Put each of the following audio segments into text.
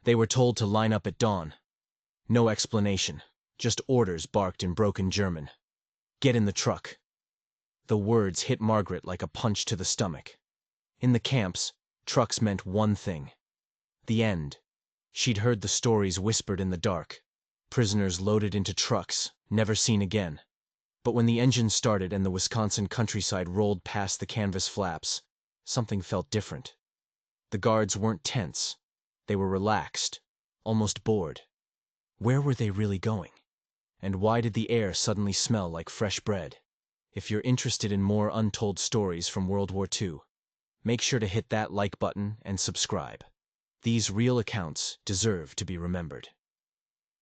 They were told to line up at dawn. No explanation, just orders barked in broken German. Get in the truck. The words hit Margaret like a punch to the stomach. In the camps, trucks meant one thing: the end. She'd heard the stories whispered in the dark. Prisoners loaded into trucks, never seen again. But when the engine started and the Wisconsin countryside rolled past the canvas flaps, something felt different. The guards weren't tense. They were relaxed, almost bored. Where were they really going? And why did the air suddenly smell like fresh bread? If you're interested in more untold stories from World War II, make sure to hit that like button and subscribe. These real accounts deserve to be remembered.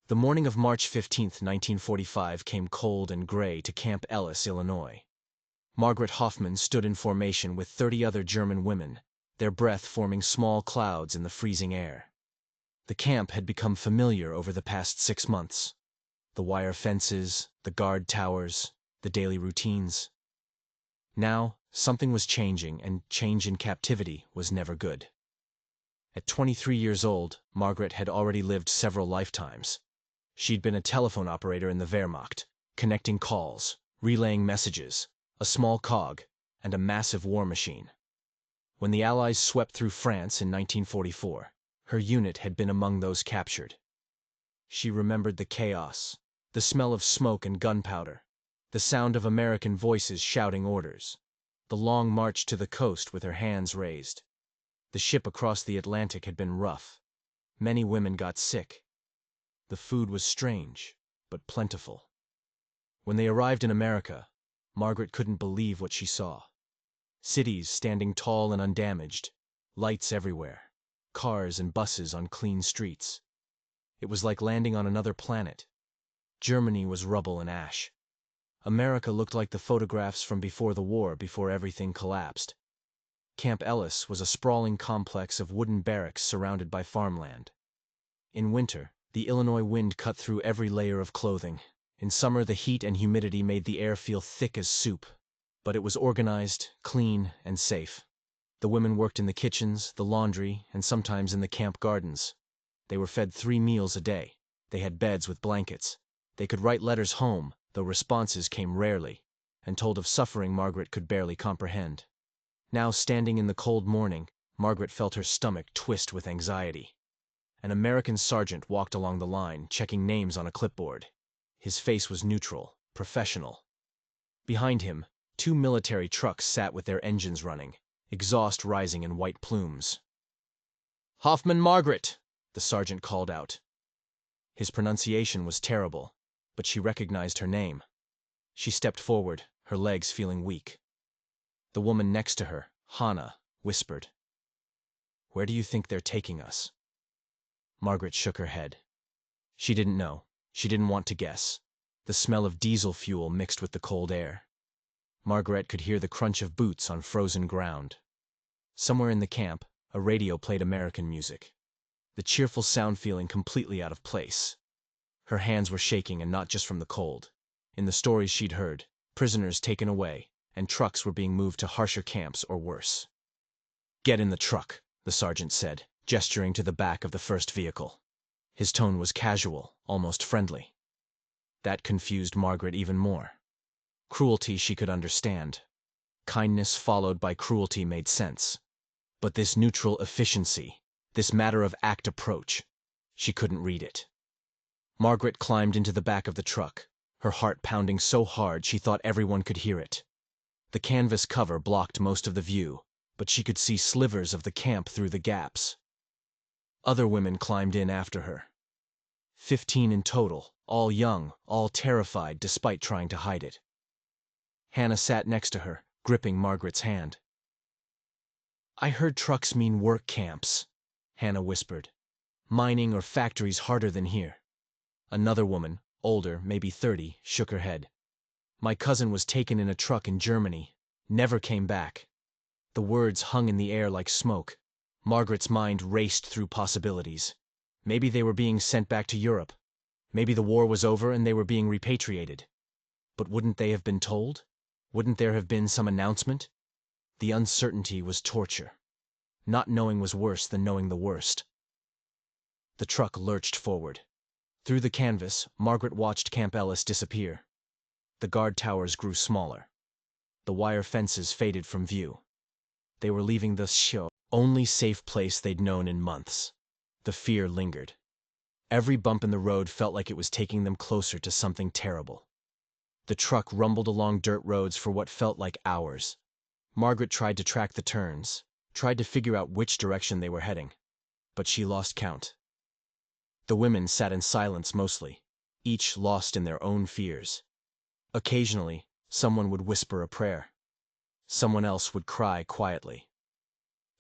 The morning of March 15, 1945 came cold and gray to Camp Ellis, Illinois. Margaret Hoffman stood in formation with 30 other German women, their breath forming small clouds in the freezing air. The camp had become familiar over the past 6 months. The wire fences, the guard towers, the daily routines. Now, something was changing, and change in captivity was never good. At 23 years old, Margaret had already lived several lifetimes. She'd been a telephone operator in the Wehrmacht, connecting calls, relaying messages, a small cog, and a massive war machine. When the Allies swept through France in 1944, her unit had been among those captured. She remembered the chaos, the smell of smoke and gunpowder, the sound of American voices shouting orders, the long march to the coast with her hands raised. The ship across the Atlantic had been rough. Many women got sick. The food was strange, but plentiful. When they arrived in America, Margaret couldn't believe what she saw. Cities standing tall and undamaged, lights everywhere, cars and buses on clean streets. It was like landing on another planet. Germany was rubble and ash. America looked like the photographs from before the war, before everything collapsed. Camp Ellis was a sprawling complex of wooden barracks surrounded by farmland. In winter, the Illinois wind cut through every layer of clothing. In summer, the heat and humidity made the air feel thick as soup. But it was organized, clean, and safe. The women worked in the kitchens, the laundry, and sometimes in the camp gardens. They were fed 3 meals a day. They had beds with blankets. They could write letters home, though responses came rarely, and told of suffering Margaret could barely comprehend. Now, standing in the cold morning, Margaret felt her stomach twist with anxiety. An American sergeant walked along the line, checking names on a clipboard. His face was neutral, professional. Behind him, 2 military trucks sat with their engines running, exhaust rising in white plumes. "Hoffman Margaret," the sergeant called out. His pronunciation was terrible, but she recognized her name. She stepped forward, her legs feeling weak. The woman next to her, Hannah, whispered, "Where do you think they're taking us?" Margaret shook her head. She didn't know. She didn't want to guess. The smell of diesel fuel mixed with the cold air. Margaret could hear the crunch of boots on frozen ground. Somewhere in the camp, a radio played American music. The cheerful sound feeling completely out of place. Her hands were shaking, and not just from the cold. In the stories she'd heard, prisoners taken away, and trucks were being moved to harsher camps or worse. "Get in the truck," the sergeant said, gesturing to the back of the first vehicle. His tone was casual, almost friendly. That confused Margaret even more. Cruelty she could understand. Kindness followed by cruelty made sense. But this neutral efficiency, this matter-of-fact approach, she couldn't read it. Margaret climbed into the back of the truck, her heart pounding so hard she thought everyone could hear it. The canvas cover blocked most of the view, but she could see slivers of the camp through the gaps. Other women climbed in after her. 15 in total, all young, all terrified despite trying to hide it. Hannah sat next to her, gripping Margaret's hand. "I heard trucks mean work camps," Hannah whispered. "Mining or factories harder than here." Another woman, older, maybe 30, shook her head. "My cousin was taken in a truck in Germany. Never came back." The words hung in the air like smoke. Margaret's mind raced through possibilities. Maybe they were being sent back to Europe. Maybe the war was over and they were being repatriated. But wouldn't they have been told? Wouldn't there have been some announcement? The uncertainty was torture. Not knowing was worse than knowing the worst. The truck lurched forward. Through the canvas, Margaret watched Camp Ellis disappear. The guard towers grew smaller. The wire fences faded from view. They were leaving the only safe place they'd known in months. The fear lingered. Every bump in the road felt like it was taking them closer to something terrible. The truck rumbled along dirt roads for what felt like hours. Margaret tried to track the turns, tried to figure out which direction they were heading, but she lost count. The women sat in silence mostly, each lost in their own fears. Occasionally, someone would whisper a prayer. Someone else would cry quietly.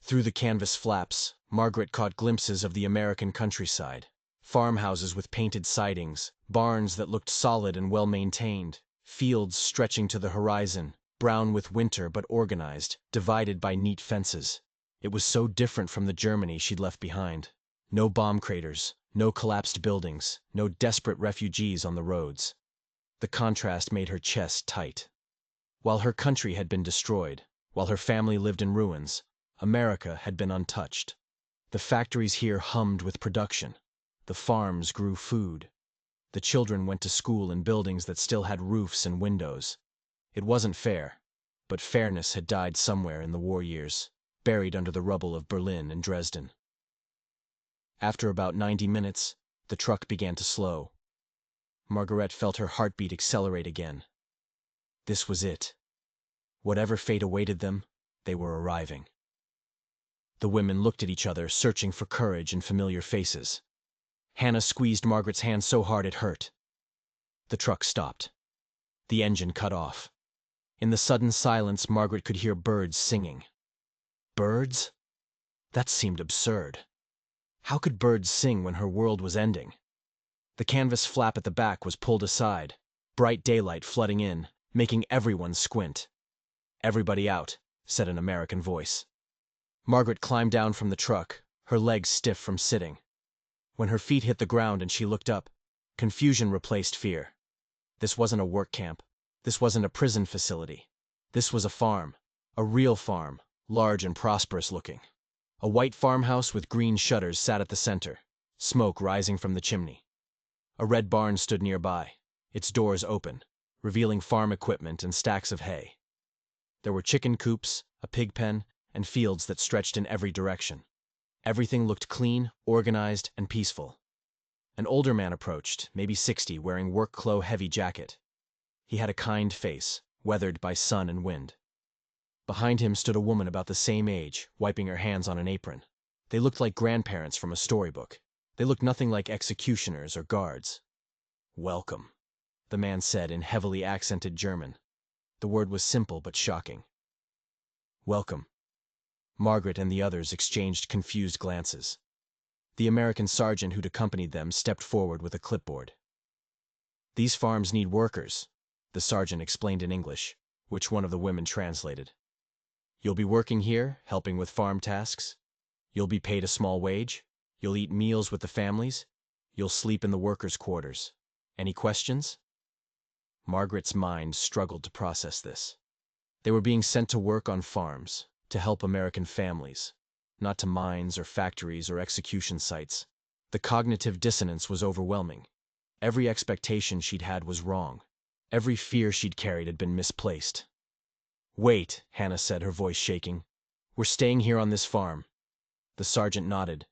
Through the canvas flaps, Margaret caught glimpses of the American countryside. Farmhouses with painted sidings, barns that looked solid and well-maintained, fields stretching to the horizon, brown with winter but organized, divided by neat fences. It was so different from the Germany she'd left behind. No bomb craters, no collapsed buildings, no desperate refugees on the roads. The contrast made her chest tight. While her country had been destroyed, while her family lived in ruins, America had been untouched. The factories here hummed with production. The farms grew food. The children went to school in buildings that still had roofs and windows. It wasn't fair, but fairness had died somewhere in the war years, buried under the rubble of Berlin and Dresden. After about 90 minutes, the truck began to slow. Margaret felt her heartbeat accelerate again. This was it. Whatever fate awaited them, they were arriving. The women looked at each other, searching for courage in familiar faces. Hannah squeezed Margaret's hand so hard it hurt. The truck stopped. The engine cut off. In the sudden silence, Margaret could hear birds singing. Birds? That seemed absurd. How could birds sing when her world was ending? The canvas flap at the back was pulled aside, bright daylight flooding in, making everyone squint. "Everybody out," said an American voice. Margaret climbed down from the truck, her legs stiff from sitting. When her feet hit the ground and she looked up, confusion replaced fear. This wasn't a work camp. This wasn't a prison facility. This was a farm, a real farm, large and prosperous looking. A white farmhouse with green shutters sat at the center, smoke rising from the chimney. A red barn stood nearby, its doors open, revealing farm equipment and stacks of hay. There were chicken coops, a pig pen, and fields that stretched in every direction. Everything looked clean, organized, and peaceful. An older man approached, maybe 60, wearing work-clo heavy jacket. He had a kind face, weathered by sun and wind. Behind him stood a woman about the same age, wiping her hands on an apron. They looked like grandparents from a storybook. They looked nothing like executioners or guards. "Welcome," the man said in heavily accented German. The word was simple but shocking. "Welcome." Margaret and the others exchanged confused glances. The American sergeant who'd accompanied them stepped forward with a clipboard. "These farms need workers," the sergeant explained in English, which one of the women translated. "You'll be working here, helping with farm tasks. You'll be paid a small wage. You'll eat meals with the families. You'll sleep in the workers' quarters. Any questions?" Margaret's mind struggled to process this. They were being sent to work on farms, to help American families, not to mines or factories or execution sites. The cognitive dissonance was overwhelming. Every expectation she'd had was wrong. Every fear she'd carried had been misplaced. "Wait," Hannah said, her voice shaking. "We're staying here on this farm." The sergeant nodded.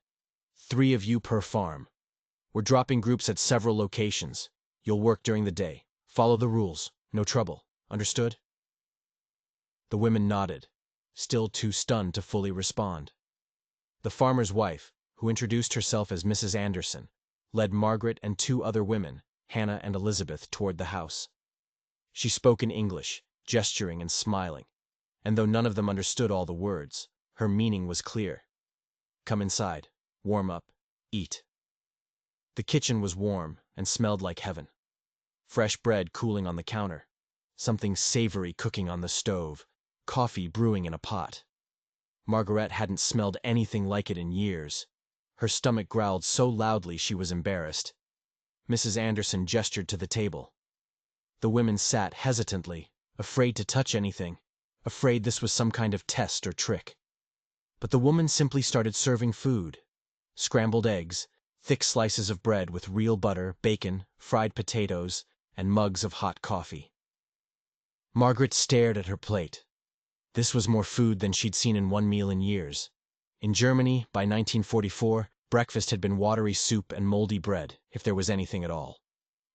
"3 of you per farm. We're dropping groups at several locations. You'll work during the day. Follow the rules. No trouble. Understood?" The women nodded, still too stunned to fully respond. The farmer's wife, who introduced herself as Mrs. Anderson, led Margaret and 2 other women, Hannah and Elizabeth, toward the house. She spoke in English, gesturing and smiling, and though none of them understood all the words, her meaning was clear. Come inside, warm up, eat. The kitchen was warm and smelled like heaven. Fresh bread cooling on the counter, something savory cooking on the stove, coffee brewing in a pot. Margaret hadn't smelled anything like it in years. Her stomach growled so loudly she was embarrassed. Mrs. Anderson gestured to the table. The women sat hesitantly, afraid to touch anything, afraid this was some kind of test or trick. But the woman simply started serving food. Scrambled eggs, Thick slices of bread with real butter, bacon, fried potatoes, and mugs of hot coffee. Margaret stared at her plate. This was more food than she'd seen in one meal in years. In Germany, by 1944, breakfast had been watery soup and moldy bread, if there was anything at all.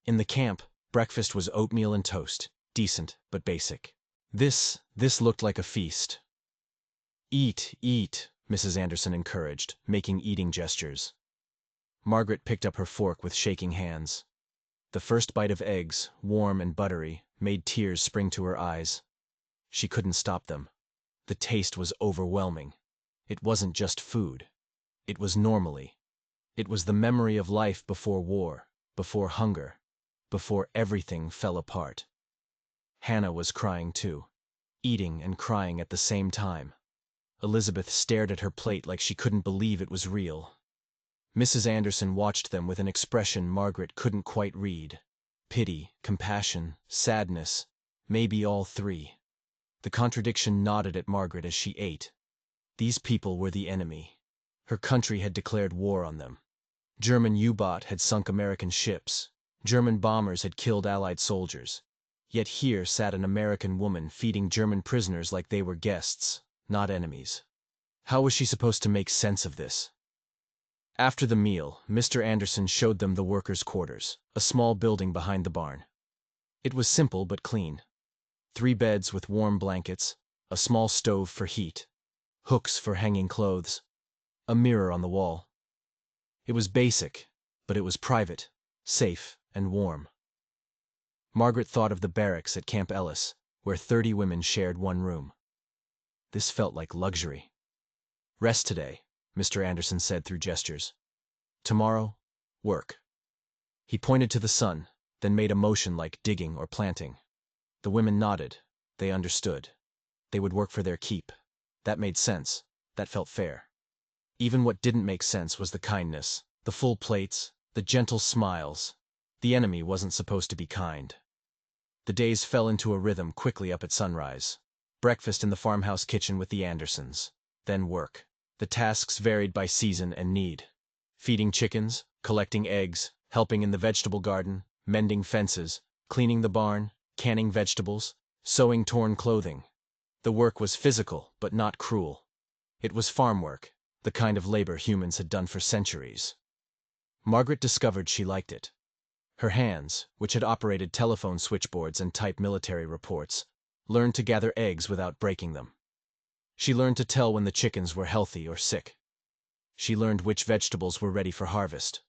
In the camp, breakfast was oatmeal and toast, decent but basic. This looked like a feast. Eat, eat, Mrs. Anderson encouraged, making eating gestures. Margaret picked up her fork with shaking hands. The first bite of eggs, warm and buttery, made tears spring to her eyes. She couldn't stop them. The taste was overwhelming. It wasn't just food. It was normally. It was the memory of life before war, before hunger, before everything fell apart. Hannah was crying too, eating and crying at the same time. Elizabeth stared at her plate like she couldn't believe it was real. Mrs. Anderson watched them with an expression Margaret couldn't quite read. Pity, compassion, sadness, maybe all three. The contradiction nodded at Margaret as she ate. These people were the enemy. Her country had declared war on them. German U-boat had sunk American ships. German bombers had killed Allied soldiers. Yet here sat an American woman feeding German prisoners like they were guests, not enemies. How was she supposed to make sense of this? After the meal, Mr. Anderson showed them the workers' quarters, a small building behind the barn. It was simple but clean. 3 beds with warm blankets, a small stove for heat, hooks for hanging clothes, a mirror on the wall. It was basic, but it was private, safe, and warm. Margaret thought of the barracks at Camp Ellis, where 30 women shared one room. This felt like luxury. Rest today, Mr. Anderson said through gestures. Tomorrow, work. He pointed to the sun, then made a motion like digging or planting. The women nodded. They understood. They would work for their keep. That made sense. That felt fair. Even what didn't make sense was the kindness, the full plates, the gentle smiles. The enemy wasn't supposed to be kind. The days fell into a rhythm quickly up at sunrise. Breakfast in the farmhouse kitchen with the Andersons. Then work. The tasks varied by season and need. Feeding chickens, collecting eggs, helping in the vegetable garden, mending fences, cleaning the barn, canning vegetables, sewing torn clothing. The work was physical, but not cruel. It was farm work, the kind of labor humans had done for centuries. Margaret discovered she liked it. Her hands, which had operated telephone switchboards and typed military reports, learned to gather eggs without breaking them. She learned to tell when the chickens were healthy or sick. She learned which vegetables were ready for harvest.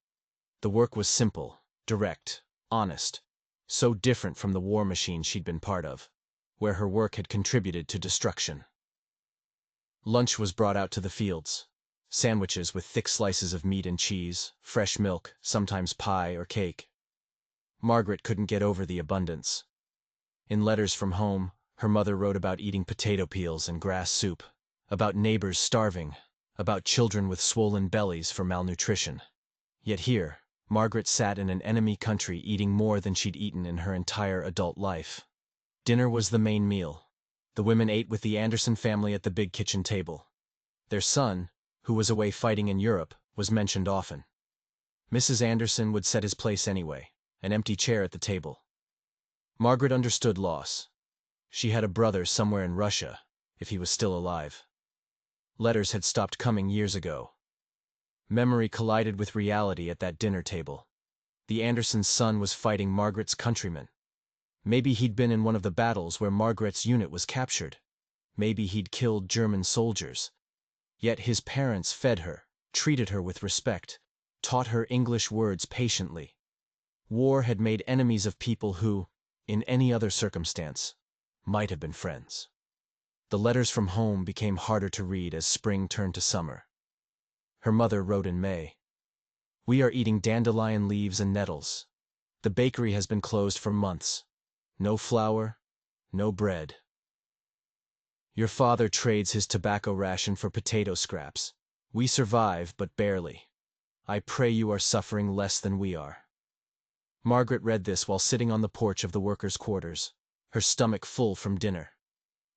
The work was simple, direct, honest, so different from the war machine she'd been part of, where her work had contributed to destruction. Lunch was brought out to the fields. Sandwiches with thick slices of meat and cheese, fresh milk, sometimes pie or cake. Margaret couldn't get over the abundance. In letters from home, her mother wrote about eating potato peels and grass soup, about neighbors starving, about children with swollen bellies for malnutrition. Yet here, Margaret sat in an enemy country eating more than she'd eaten in her entire adult life. Dinner was the main meal. The women ate with the Anderson family at the big kitchen table. Their son, who was away fighting in Europe, was mentioned often. Mrs. Anderson would set his place anyway, an empty chair at the table. Margaret understood loss. She had a brother somewhere in Russia, if he was still alive. Letters had stopped coming years ago. Memory collided with reality at that dinner table. The Andersons' son was fighting Margaret's countrymen. Maybe he'd been in one of the battles where Margaret's unit was captured. Maybe he'd killed German soldiers. Yet his parents fed her, treated her with respect, taught her English words patiently. War had made enemies of people who, in any other circumstance, might have been friends. The letters from home became harder to read as spring turned to summer. Her mother wrote in May, "We are eating dandelion leaves and nettles. The bakery has been closed for months. No flour, no bread. Your father trades his tobacco ration for potato scraps. We survive, but barely. I pray you are suffering less than we are." Margaret read this while sitting on the porch of the workers' quarters, her stomach full from dinner.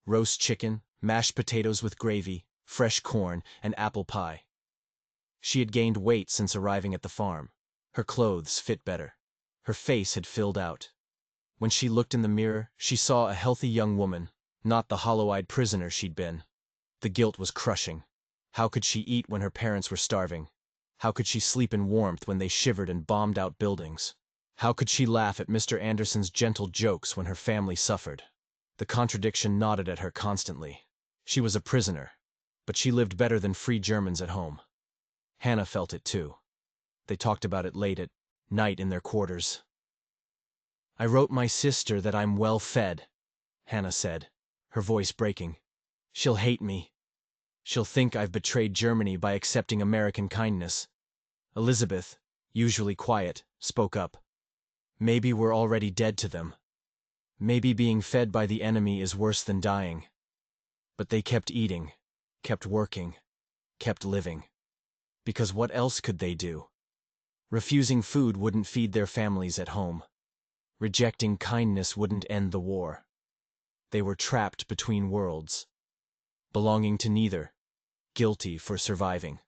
Roast chicken, mashed potatoes with gravy, fresh corn, and apple pie. She had gained weight since arriving at the farm. Her clothes fit better. Her face had filled out. When she looked in the mirror, she saw a healthy young woman, not the hollow-eyed prisoner she'd been. The guilt was crushing. How could she eat when her parents were starving? How could she sleep in warmth when they shivered and bombed out buildings? How could she laugh at Mr. Anderson's gentle jokes when her family suffered? The contradiction gnawed at her constantly. She was a prisoner, but she lived better than free Germans at home. Hannah felt it too. They talked about it late at night in their quarters. "I wrote my sister that I'm well fed," Hannah said, her voice breaking. "She'll hate me. She'll think I've betrayed Germany by accepting American kindness." Elizabeth, usually quiet, spoke up. "Maybe we're already dead to them. Maybe being fed by the enemy is worse than dying." But they kept eating, kept working, kept living. Because what else could they do? Refusing food wouldn't feed their families at home. Rejecting kindness wouldn't end the war. They were trapped between worlds, belonging to neither, guilty for surviving.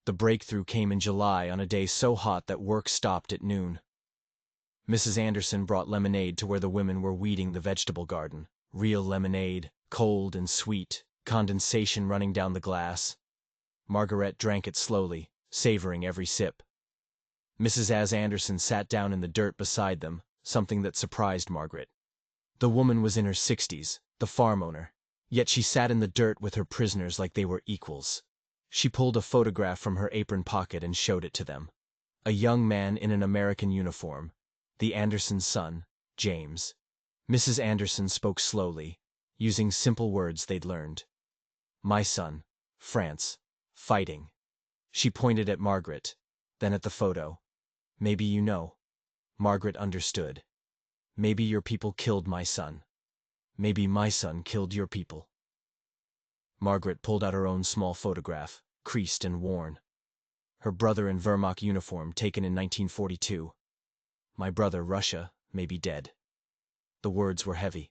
The breakthrough came in July on a day so hot that work stopped at noon. Mrs. Anderson brought lemonade to where the women were weeding the vegetable garden. Real lemonade, cold and sweet, condensation running down the glass. Margaret drank it slowly, savoring every sip. Mrs. Anderson sat down in the dirt beside them, something that surprised Margaret. The woman was in her 60s, the farm owner, yet she sat in the dirt with her prisoners like they were equals. She pulled a photograph from her apron pocket and showed it to them. A young man in an American uniform, the Andersons' son, James. Mrs. Anderson spoke slowly, using simple words they'd learned. "My son, France, fighting." She pointed at Margaret, then at the photo. "Maybe you know." Margaret understood. "Maybe your people killed my son. Maybe my son killed your people." Margaret pulled out her own small photograph, creased and worn. Her brother in Wehrmacht uniform, taken in 1942. "My brother, Russia, may be dead." The words were heavy.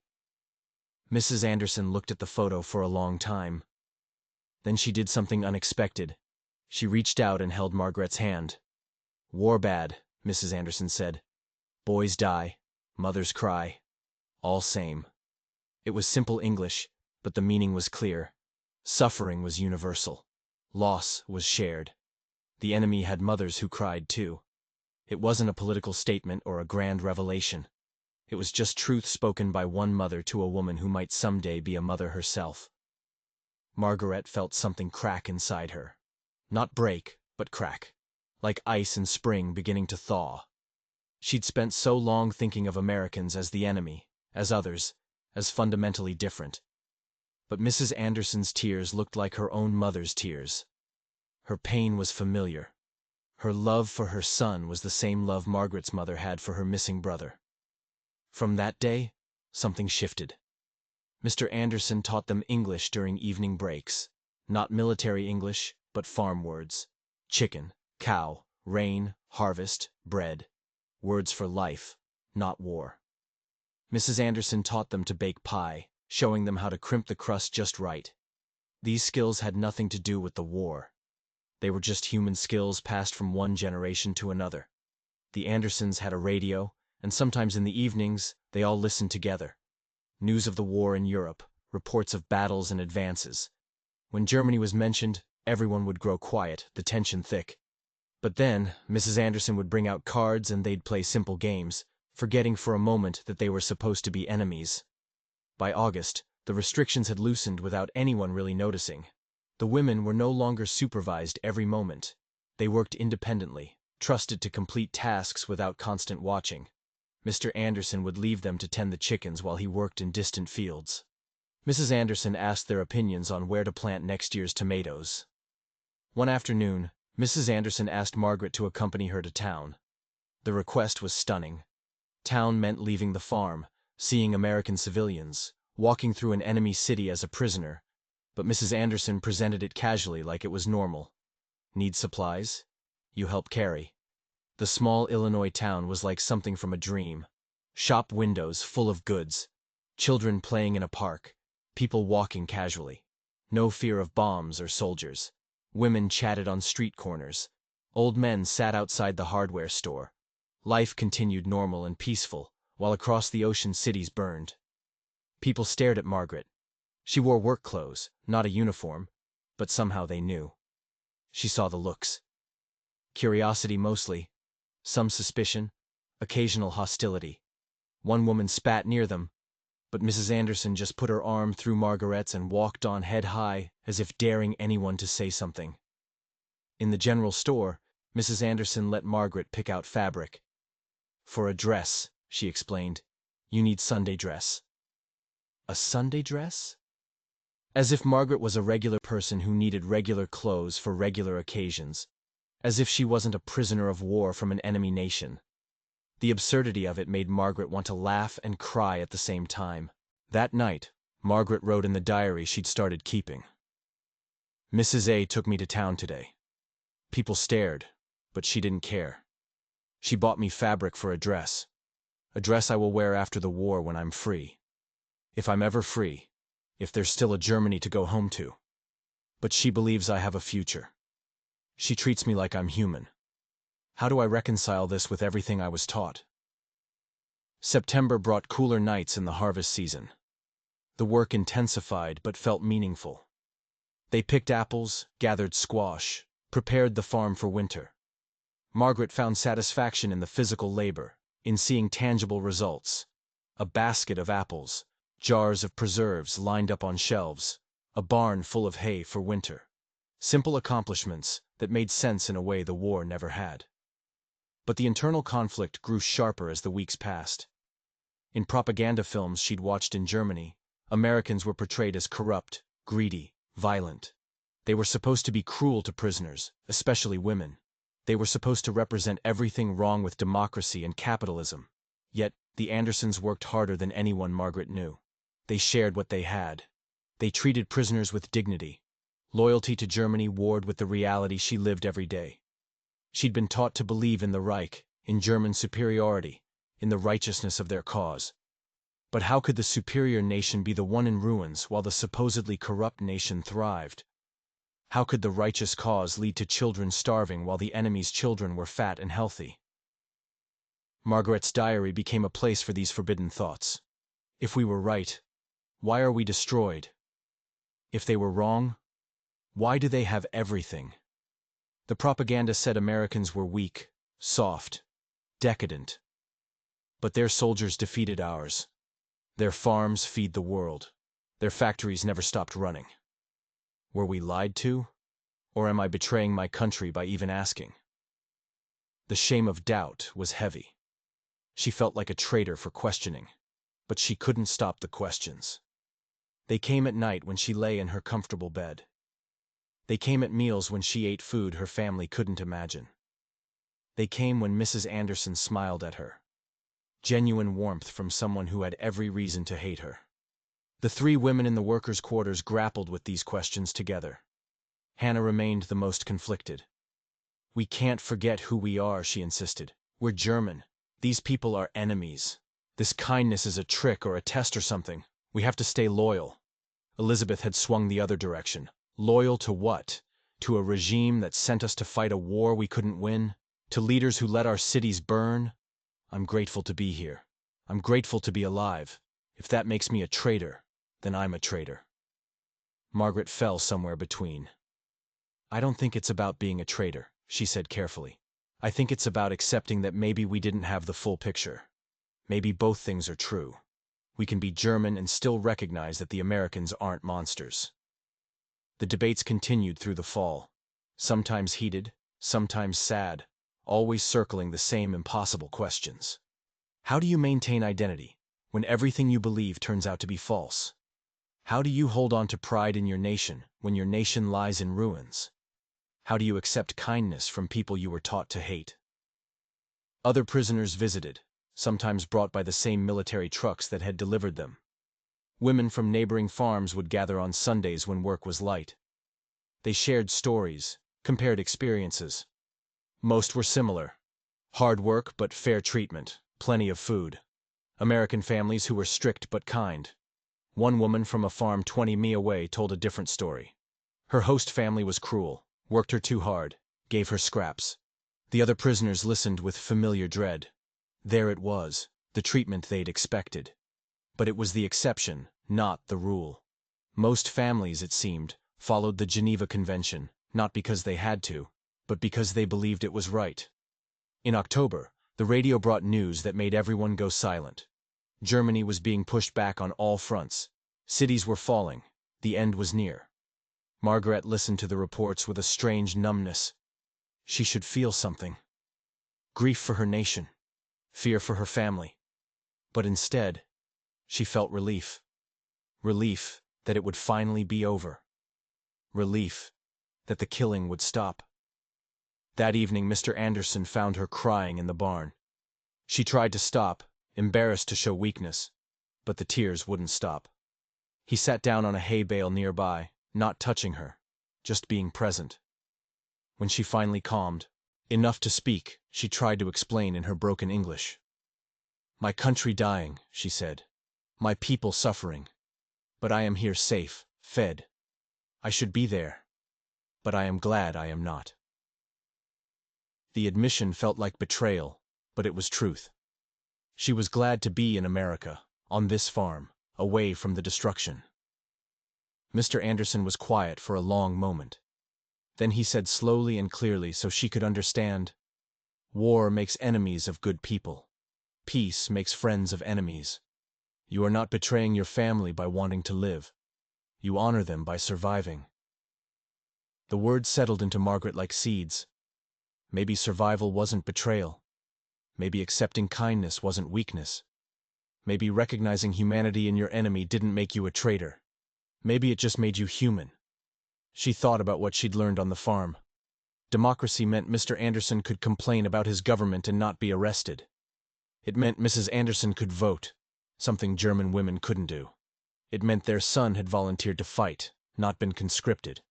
Mrs. Anderson looked at the photo for a long time. Then she did something unexpected. She reached out and held Margaret's hand. "War bad," Mrs. Anderson said. "Boys die, mothers cry. All same." It was simple English, but the meaning was clear. Suffering was universal. Loss was shared. The enemy had mothers who cried too. It wasn't a political statement or a grand revelation. It was just truth spoken by one mother to a woman who might someday be a mother herself. Margaret felt something crack inside her. Not break, but crack. Like ice in spring beginning to thaw. She'd spent so long thinking of Americans as the enemy, as others, as fundamentally different. But Mrs. Anderson's tears looked like her own mother's tears. Her pain was familiar. Her love for her son was the same love Margaret's mother had for her missing brother. From that day, something shifted. Mr. Anderson taught them English during evening breaks. Not military English, but farm words. Chicken, cow, rain, harvest, bread. Words for life, not war. Mrs. Anderson taught them to bake pie, showing them how to crimp the crust just right. These skills had nothing to do with the war. They were just human skills passed from one generation to another. The Andersons had a radio, and sometimes in the evenings, they all listened together. News of the war in Europe, reports of battles and advances. When Germany was mentioned, everyone would grow quiet, the tension thick. But then, Mrs. Anderson would bring out cards and they'd play simple games, forgetting for a moment that they were supposed to be enemies. By August, the restrictions had loosened without anyone really noticing. The women were no longer supervised every moment. They worked independently, trusted to complete tasks without constant watching. Mr. Anderson would leave them to tend the chickens while he worked in distant fields. Mrs. Anderson asked their opinions on where to plant next year's tomatoes. One afternoon, Mrs. Anderson asked Margaret to accompany her to town. The request was stunning. Town meant leaving the farm, seeing American civilians, walking through an enemy city as a prisoner, but Mrs. Anderson presented it casually like it was normal. Need supplies? You help carry. The small Illinois town was like something from a dream. Shop windows full of goods. Children playing in a park. People walking casually. No fear of bombs or soldiers. Women chatted on street corners. Old men sat outside the hardware store. Life continued normal and peaceful, while across the ocean cities burned. People stared at Margaret. She wore work clothes, not a uniform, but somehow they knew. She saw the looks. Curiosity mostly, some suspicion, occasional hostility. One woman spat near them, but Mrs. Anderson just put her arm through Margaret's and walked on head high, as if daring anyone to say something. In the general store, Mrs. Anderson let Margaret pick out fabric. "For a dress," she explained, "you need Sunday dress." A Sunday dress? As if Margaret was a regular person who needed regular clothes for regular occasions. As if she wasn't a prisoner of war from an enemy nation. The absurdity of it made Margaret want to laugh and cry at the same time. That night, Margaret wrote in the diary she'd started keeping. "Mrs. A took me to town today. People stared, but she didn't care. She bought me fabric for a dress I will wear after the war when I'm free. If I'm ever free, if there's still a Germany to go home to. But she believes I have a future. She treats me like I'm human. How do I reconcile this with everything I was taught?" September brought cooler nights in the harvest season. The work intensified but felt meaningful. They picked apples, gathered squash, prepared the farm for winter. Margaret found satisfaction in the physical labor, in seeing tangible results. A basket of apples, jars of preserves lined up on shelves, a barn full of hay for winter. Simple accomplishments that made sense in a way the war never had. But the internal conflict grew sharper as the weeks passed. In propaganda films she'd watched in Germany, Americans were portrayed as corrupt, greedy, violent. They were supposed to be cruel to prisoners, especially women. They were supposed to represent everything wrong with democracy and capitalism. Yet, the Andersons worked harder than anyone Margaret knew. They shared what they had. They treated prisoners with dignity. Loyalty to Germany warred with the reality she lived every day. She'd been taught to believe in the Reich, in German superiority, in the righteousness of their cause. But how could the superior nation be the one in ruins while the supposedly corrupt nation thrived? How could the righteous cause lead to children starving while the enemy's children were fat and healthy? Margaret's diary became a place for these forbidden thoughts. If we were right, why are we destroyed? If they were wrong, why do they have everything? The propaganda said Americans were weak, soft, decadent. But their soldiers defeated ours. Their farms feed the world. Their factories never stopped running. Were we lied to? Or am I betraying my country by even asking? The shame of doubt was heavy. She felt like a traitor for questioning, but she couldn't stop the questions. They came at night when she lay in her comfortable bed. They came at meals when she ate food her family couldn't imagine. They came when Mrs. Anderson smiled at her. Genuine warmth from someone who had every reason to hate her. The three women in the workers' quarters grappled with these questions together. Hannah remained the most conflicted. "We can't forget who we are," she insisted. "We're German. These people are enemies. This kindness is a trick or a test or something. We have to stay loyal." Elizabeth had swung the other direction. Loyal to what? To a regime that sent us to fight a war we couldn't win? To leaders who let our cities burn? "I'm grateful to be here. I'm grateful to be alive. If that makes me a traitor, then I'm a traitor." Margaret fell somewhere between. "I don't think it's about being a traitor," she said carefully. "I think it's about accepting that maybe we didn't have the full picture. Maybe both things are true. We can be German and still recognize that the Americans aren't monsters." The debates continued through the fall. Sometimes heated, sometimes sad, always circling the same impossible questions. How do you maintain identity when everything you believe turns out to be false? How do you hold on to pride in your nation when your nation lies in ruins? How do you accept kindness from people you were taught to hate? Other prisoners visited, sometimes brought by the same military trucks that had delivered them. Women from neighboring farms would gather on Sundays when work was light. They shared stories, compared experiences. Most were similar. Hard work but fair treatment, plenty of food. American families who were strict but kind. One woman from a farm 20 mi away told a different story. Her host family was cruel, worked her too hard, gave her scraps. The other prisoners listened with familiar dread. There it was, the treatment they'd expected. But it was the exception, not the rule. Most families, it seemed, followed the Geneva Convention, not because they had to, but because they believed it was right. In October, the radio brought news that made everyone go silent. Germany was being pushed back on all fronts. Cities were falling. The end was near. Margaret listened to the reports with a strange numbness. She should feel something. Grief for her nation. Fear for her family. But instead, she felt relief. Relief that it would finally be over. Relief that the killing would stop. That evening, Mr. Anderson found her crying in the barn. She tried to stop, embarrassed to show weakness, but the tears wouldn't stop. He sat down on a hay bale nearby, not touching her, just being present. When she finally calmed, enough to speak, she tried to explain in her broken English. "My country dying," she said. "My people suffering. But I am here safe, fed. I should be there. But I am glad I am not." The admission felt like betrayal, but it was truth. She was glad to be in America, on this farm, away from the destruction. Mr. Anderson was quiet for a long moment. Then he said slowly and clearly so she could understand, "War makes enemies of good people. Peace makes friends of enemies. You are not betraying your family by wanting to live. You honor them by surviving." The words settled into Margaret like seeds. Maybe survival wasn't betrayal. Maybe accepting kindness wasn't weakness. Maybe recognizing humanity in your enemy didn't make you a traitor. Maybe it just made you human. She thought about what she'd learned on the farm. Democracy meant Mr. Anderson could complain about his government and not be arrested. It meant Mrs. Anderson could vote, something German women couldn't do. It meant their son had volunteered to fight, not been conscripted.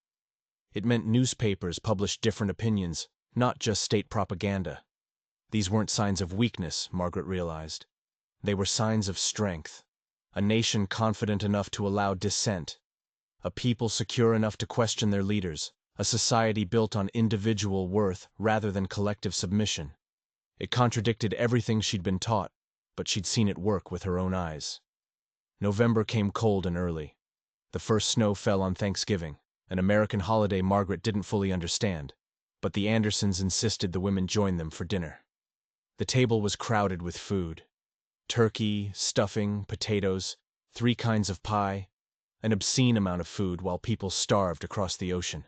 It meant newspapers published different opinions, not just state propaganda. These weren't signs of weakness, Margaret realized. They were signs of strength. A nation confident enough to allow dissent. A people secure enough to question their leaders. A society built on individual worth rather than collective submission. It contradicted everything she'd been taught, but she'd seen it work with her own eyes. November came cold and early. The first snow fell on Thanksgiving, an American holiday Margaret didn't fully understand, but the Andersons insisted the women join them for dinner. The table was crowded with food. Turkey, stuffing, potatoes, 3 kinds of pie, an obscene amount of food while people starved across the ocean.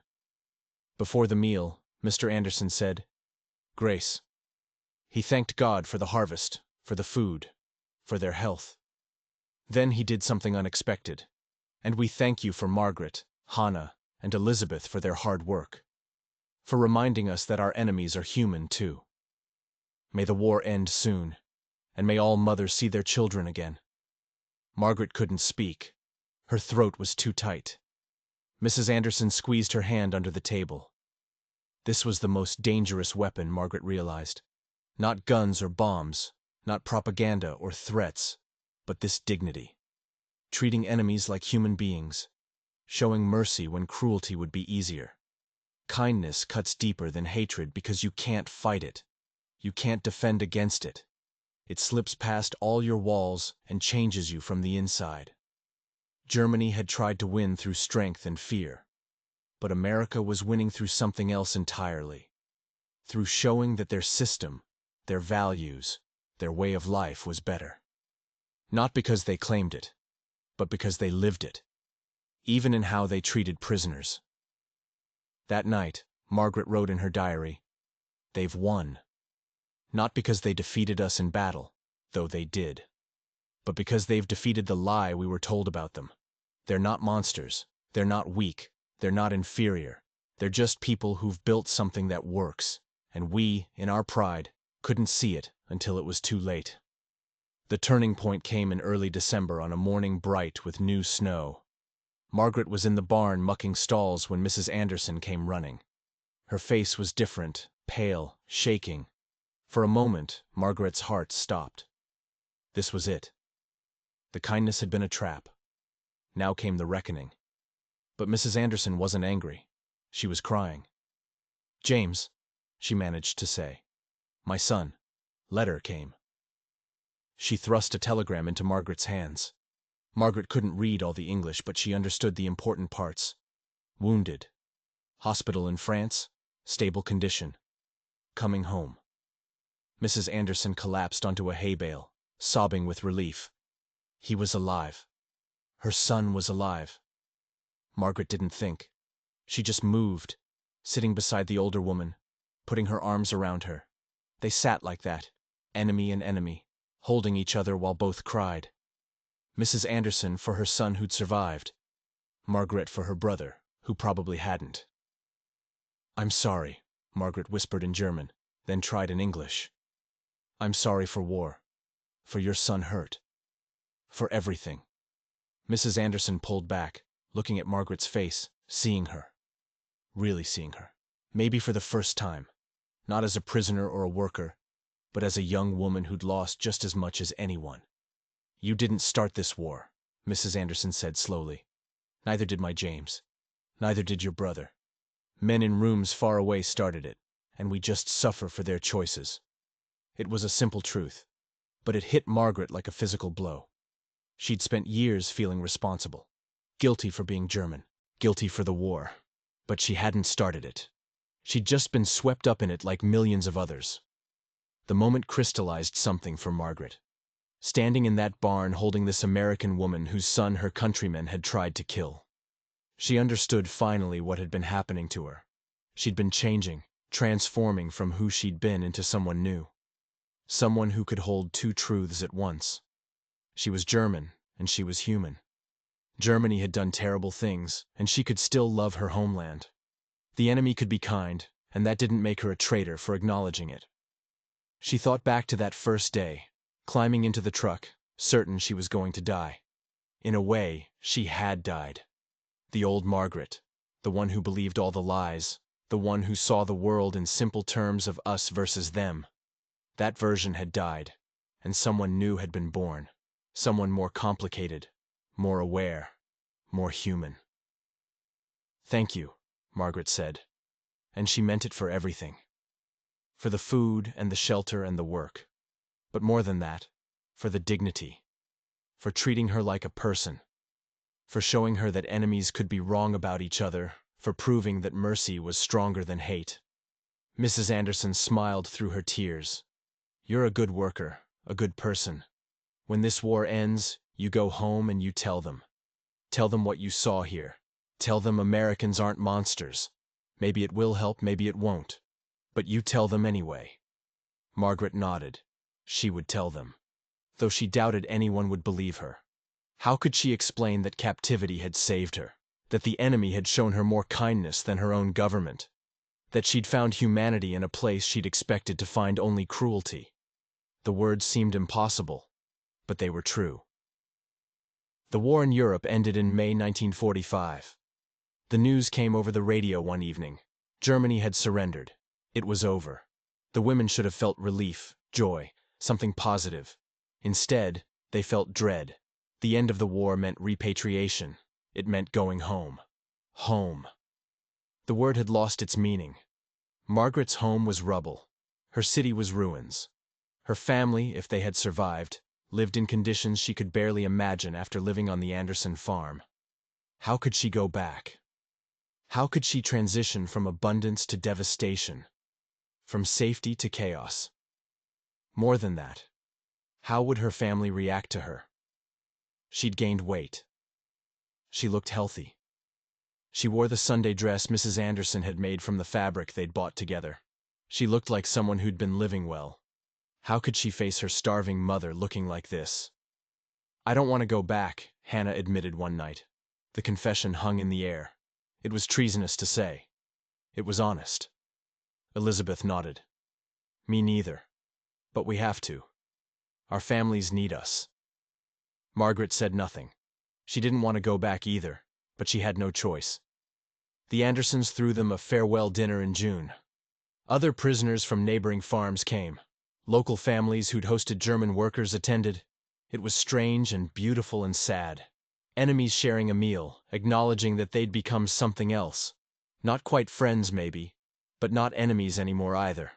Before the meal, Mr. Anderson said, "Grace." He thanked God for the harvest, for the food, for their health. Then he did something unexpected. "And we thank you for Margaret, Hannah, and Elizabeth for their hard work. For reminding us that our enemies are human too. May the war end soon, and may all mothers see their children again." Margaret couldn't speak. Her throat was too tight. Mrs. Anderson squeezed her hand under the table. This was the most dangerous weapon, Margaret realized. Not guns or bombs, not propaganda or threats, but this dignity. Treating enemies like human beings. Showing mercy when cruelty would be easier. Kindness cuts deeper than hatred because you can't fight it. You can't defend against it. It slips past all your walls and changes you from the inside. Germany had tried to win through strength and fear. But America was winning through something else entirely. Through showing that their system, their values, their way of life was better. Not because they claimed it, but because they lived it. Even in how they treated prisoners. That night, Margaret wrote in her diary, "They've won. Not because they defeated us in battle, though they did, but because they've defeated the lie we were told about them. They're not monsters. They're not weak. They're not inferior. They're just people who've built something that works, and we, in our pride, couldn't see it until it was too late." The turning point came in early December on a morning bright with new snow. Margaret was in the barn mucking stalls when Mrs. Anderson came running. Her face was different, pale, shaking. For a moment, Margaret's heart stopped. This was it. The kindness had been a trap. Now came the reckoning. But Mrs. Anderson wasn't angry. She was crying. "James," she managed to say. "My son. Letter came." She thrust a telegram into Margaret's hands. Margaret couldn't read all the English, but she understood the important parts. Wounded. Hospital in France. Stable condition. Coming home. Mrs. Anderson collapsed onto a hay bale, sobbing with relief. He was alive. Her son was alive. Margaret didn't think. She just moved, sitting beside the older woman, putting her arms around her. They sat like that, enemy and enemy, holding each other while both cried. Mrs. Anderson for her son who'd survived. Margaret for her brother, who probably hadn't. "I'm sorry," Margaret whispered in German, then tried in English. "I'm sorry for war. For your son hurt. For everything." Mrs. Anderson pulled back, looking at Margaret's face, seeing her. Really seeing her. Maybe for the first time. Not as a prisoner or a worker, but as a young woman who'd lost just as much as anyone. "You didn't start this war," Mrs. Anderson said slowly. "Neither did my James. Neither did your brother. Men in rooms far away started it, and we just suffer for their choices." It was a simple truth, but it hit Margaret like a physical blow. She'd spent years feeling responsible. Guilty for being German. Guilty for the war. But she hadn't started it. She'd just been swept up in it like millions of others. The moment crystallized something for Margaret. Standing in that barn holding this American woman whose son her countrymen had tried to kill. She understood finally what had been happening to her. She'd been changing, transforming from who she'd been into someone new. Someone who could hold two truths at once. She was German, and she was human. Germany had done terrible things, and she could still love her homeland. The enemy could be kind, and that didn't make her a traitor for acknowledging it. She thought back to that first day, climbing into the truck, certain she was going to die. In a way, she had died. The old Margaret, the one who believed all the lies, the one who saw the world in simple terms of us versus them. That version had died, and someone new had been born. Someone more complicated, more aware, more human. "Thank you," Margaret said, and she meant it for everything. For the food and the shelter and the work. But more than that, for the dignity. For treating her like a person. For showing her that enemies could be wrong about each other, for proving that mercy was stronger than hate. Mrs. Anderson smiled through her tears. "You're a good worker, a good person. When this war ends, you go home and you tell them. Tell them what you saw here. Tell them Americans aren't monsters. Maybe it will help, maybe it won't. But you tell them anyway." Margaret nodded. She would tell them. Though she doubted anyone would believe her. How could she explain that captivity had saved her? That the enemy had shown her more kindness than her own government? That she'd found humanity in a place she'd expected to find only cruelty? The words seemed impossible, but they were true. The war in Europe ended in May 1945. The news came over the radio one evening. Germany had surrendered. It was over. The women should have felt relief, joy, something positive. Instead, they felt dread. The end of the war meant repatriation. It meant going home. Home. The word had lost its meaning. Margaret's home was rubble. Her city was ruins. Her family, if they had survived, lived in conditions she could barely imagine after living on the Anderson farm. How could she go back? How could she transition from abundance to devastation? From safety to chaos? More than that, how would her family react to her? She'd gained weight. She looked healthy. She wore the Sunday dress Mrs. Anderson had made from the fabric they'd bought together. She looked like someone who'd been living well. How could she face her starving mother looking like this? "I don't want to go back," Hannah admitted one night. The confession hung in the air. It was treasonous to say. It was honest. Elizabeth nodded. "Me neither. But we have to. Our families need us." Margaret said nothing. She didn't want to go back either, but she had no choice. The Andersons threw them a farewell dinner in June. Other prisoners from neighboring farms came. Local families who'd hosted German workers attended. It was strange and beautiful and sad. Enemies sharing a meal, acknowledging that they'd become something else. Not quite friends, maybe, But not enemies anymore either.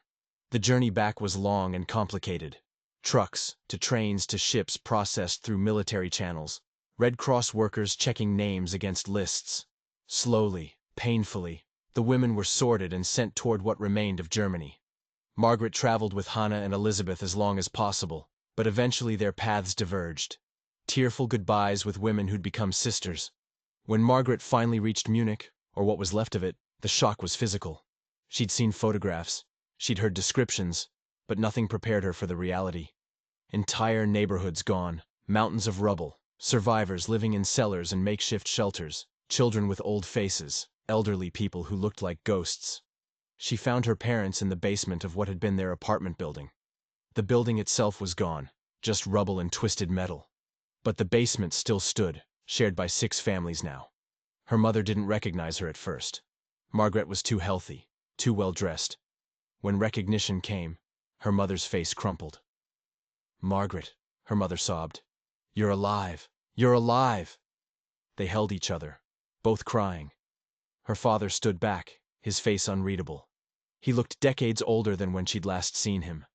The journey back was long and complicated. Trucks, to trains to ships processed through military channels. Red Cross workers checking names against lists. Slowly, painfully, the women were sorted and sent toward what remained of Germany. Margaret traveled with Hannah and Elizabeth as long as possible, but eventually their paths diverged. Tearful goodbyes with women who'd become sisters. When Margaret finally reached Munich, or what was left of it, the shock was physical. She'd seen photographs, she'd heard descriptions, but nothing prepared her for the reality. Entire neighborhoods gone, mountains of rubble, survivors living in cellars and makeshift shelters, children with old faces, elderly people who looked like ghosts. She found her parents in the basement of what had been their apartment building. The building itself was gone, just rubble and twisted metal. But the basement still stood, shared by 6 families now. Her mother didn't recognize her at first. Margaret was too healthy, too well dressed. When recognition came, her mother's face crumpled. "Margaret," her mother sobbed. "You're alive! You're alive!" They held each other, both crying. Her father stood back, his face unreadable. He looked decades older than when she'd last seen him.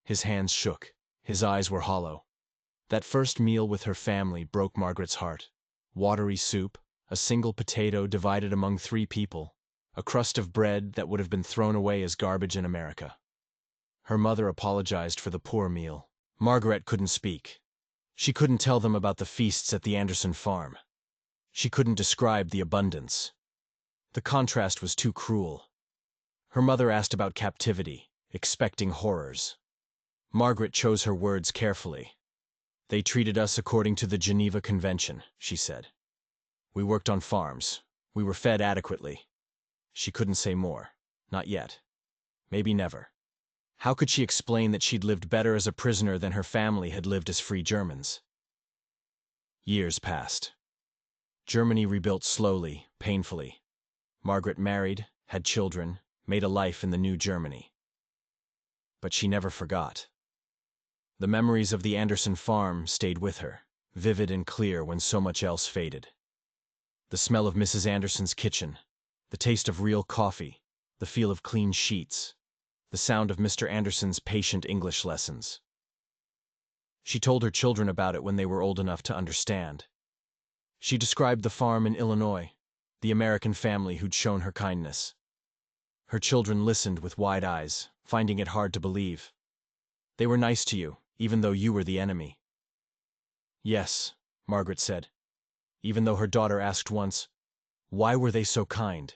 His hands shook, his eyes were hollow. That first meal with her family broke Margaret's heart. Watery soup, a single potato divided among 3 people, a crust of bread that would have been thrown away as garbage in America. Her mother apologized for the poor meal. Margaret couldn't speak. She couldn't tell them about the feasts at the Anderson farm. She couldn't describe the abundance. The contrast was too cruel. Her mother asked about captivity, expecting horrors. Margaret chose her words carefully. "They treated us according to the Geneva Convention," she said. "We worked on farms. We were fed adequately." She couldn't say more. Not yet. Maybe never. How could she explain that she'd lived better as a prisoner than her family had lived as free Germans? Years passed. Germany rebuilt slowly, painfully. Margaret married, had children, made a life in the new Germany. But she never forgot. The memories of the Anderson farm stayed with her, vivid and clear when so much else faded. The smell of Mrs. Anderson's kitchen, the taste of real coffee, the feel of clean sheets, the sound of Mr. Anderson's patient English lessons. She told her children about it when they were old enough to understand. She described the farm in Illinois, the American family who'd shown her kindness. Her children listened with wide eyes, finding it hard to believe. "They were nice to you, even though you were the enemy." "Yes," Margaret said, even though her daughter asked once, "Why were they so kind?"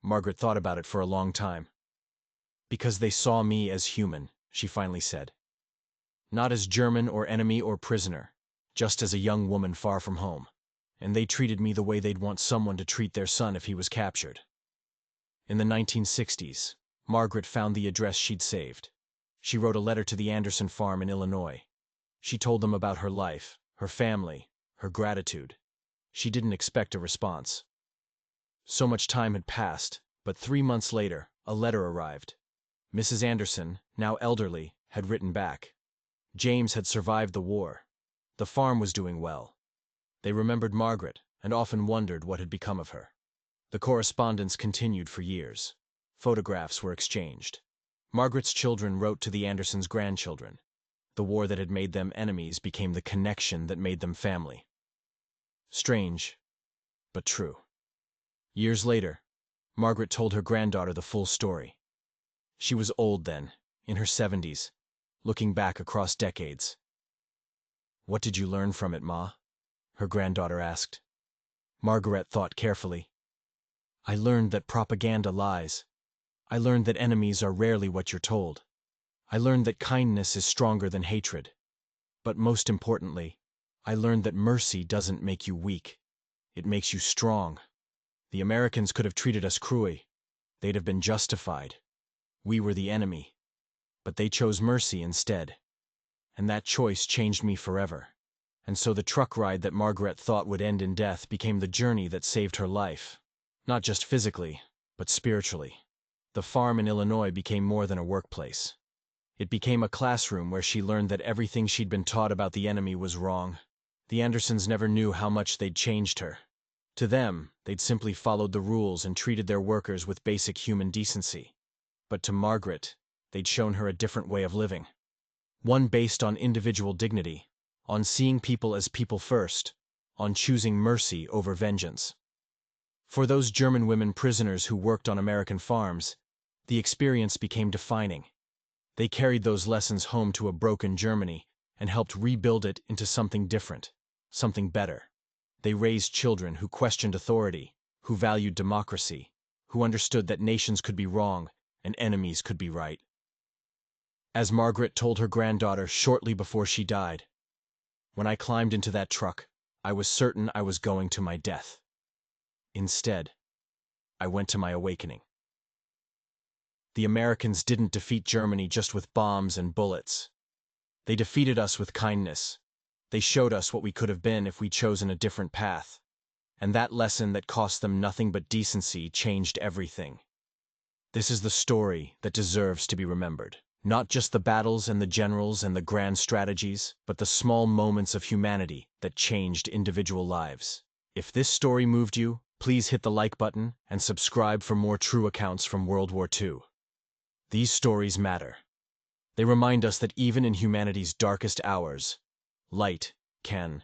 Margaret thought about it for a long time. "Because they saw me as human," she finally said. "Not as German or enemy or prisoner, just as a young woman far from home. And they treated me the way they'd want someone to treat their son if he was captured." In the 1960s, Margaret found the address she'd saved. She wrote a letter to the Anderson farm in Illinois. She told them about her life, her family, her gratitude. She didn't expect a response. So much time had passed, but 3 months later, a letter arrived. Mrs. Anderson, now elderly, had written back. James had survived the war. The farm was doing well. They remembered Margaret and often wondered what had become of her. The correspondence continued for years. Photographs were exchanged. Margaret's children wrote to the Andersons' grandchildren. The war that had made them enemies became the connection that made them family. Strange, but true. Years later, Margaret told her granddaughter the full story. She was old then, in her 70s, looking back across decades. "What did you learn from it, Ma?" her granddaughter asked. Margaret thought carefully. "I learned that propaganda lies. I learned that enemies are rarely what you're told. I learned that kindness is stronger than hatred. But most importantly, I learned that mercy doesn't make you weak. It makes you strong. The Americans could have treated us cruelly. They'd have been justified. We were the enemy. But they chose mercy instead. And that choice changed me forever. And so the truck ride that Margaret thought would end in death became the journey that saved her life. Not just physically, but spiritually. The farm in Illinois became more than a workplace. It became a classroom where she learned that everything she'd been taught about the enemy was wrong. The Andersons never knew how much they'd changed her. To them, they'd simply followed the rules and treated their workers with basic human decency. But to Margaret, they'd shown her a different way of living. One based on individual dignity, on seeing people as people first, on choosing mercy over vengeance. For those German women prisoners who worked on American farms, the experience became defining. They carried those lessons home to a broken Germany and helped rebuild it into something different, something better. They raised children who questioned authority, who valued democracy, who understood that nations could be wrong and enemies could be right. As Margaret told her granddaughter shortly before she died, "When I climbed into that truck, I was certain I was going to my death. Instead, I went to my awakening." The Americans didn't defeat Germany just with bombs and bullets. They defeated us with kindness. They showed us what we could have been if we'd chosen a different path. And that lesson that cost them nothing but decency changed everything. This is the story that deserves to be remembered. Not just the battles and the generals and the grand strategies, but the small moments of humanity that changed individual lives. If this story moved you, please hit the like button and subscribe for more true accounts from World War II. These stories matter. They remind us that even in humanity's darkest hours, light can